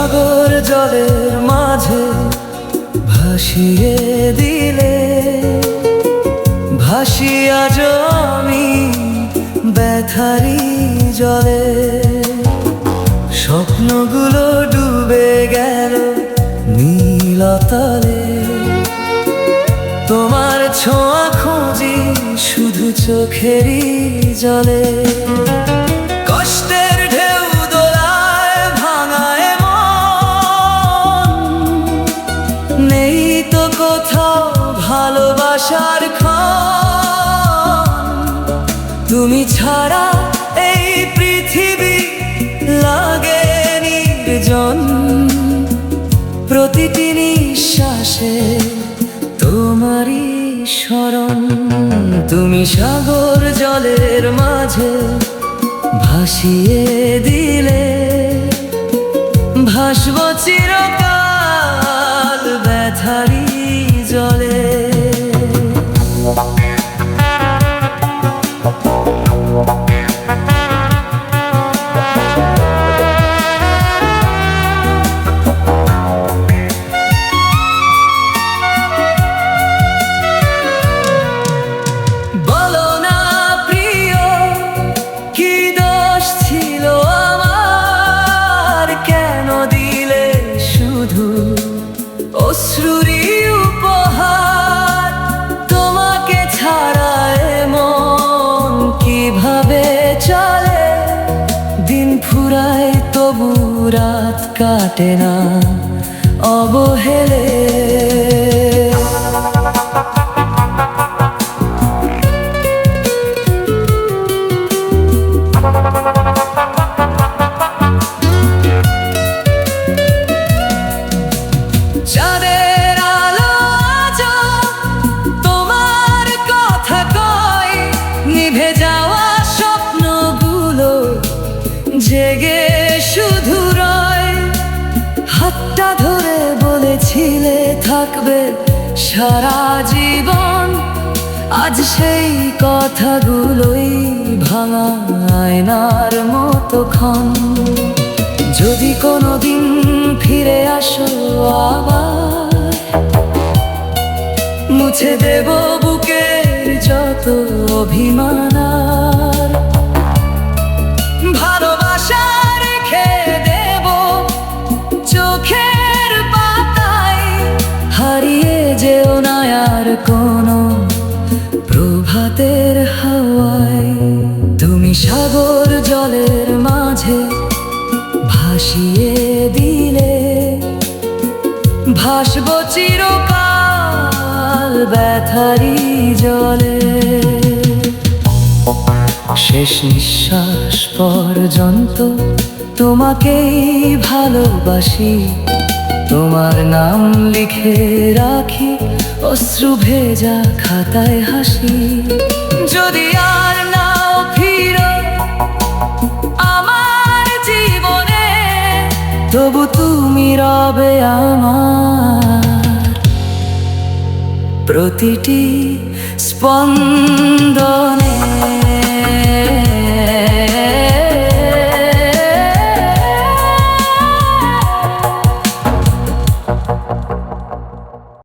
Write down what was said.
সাগর জলের মাঝে ভাসিয়ে দিলে, ভাসিয়া আমি ব্যথারি জলে। স্বপ্নগুলো ডুবে গেল নীলতলে, তোমার ছোঁয়া খুঁজি শুধু চোখেরই জলে। কষ্টের ঢেউ দোলায় ভাঙায় মন, নেই তো কোথাও ভালোবাসার ক্ষণ। তুমি ছাড়া এই পৃথিবী লাগে নির্জন, প্রতিটি নিঃশ্বাসে তোমারই স্মরণ। তুমি সাগর জলের মাঝে ভাসিয়ে দিলে, ভাসব চিরকাল ব্যথারি জলে। অশ্রুরি উপহার তোমাকে ছাড়া মন কিভাবে চলে। দিন ফুরায় তবু রাত কাটে না অবহেলে। চাঁদের আলো আজো তোমার কথা কয়, নিভে যাওয়া স্বপ্নগুলো জেগে শুধু রয়। হাতটা ধরে বলেছিলে থাকবে সারা জীবন, আজ সেই কথাগুলোই ভাঙা আয়নার মতো ক্ষণ। যদি কোনোদিন ফিরে আসো আবার, মুছে দেব বুকের যত অভিমান। ভালোবাসা রেখে দেব চোখের পাতায়, হারিয়ে যেও না আর কোনো প্রভাতের হাওয়ায়। তুমি সাগর জলের মাঝে ভাসিয়ে দিলে, ভাসব চিরকাল ব্যথারি জলে। শেষ নিঃশ্বাস পর্যন্ত তোমাকেই ভালোবাসি, তোমার নাম লিখে রাখি অশ্রু ভেজা খাতায় হাসি। যদি আর নাও ফিরো আমার জীবনে, তবু তুমি রবে আমার প্রতিটি স্পন্দনে।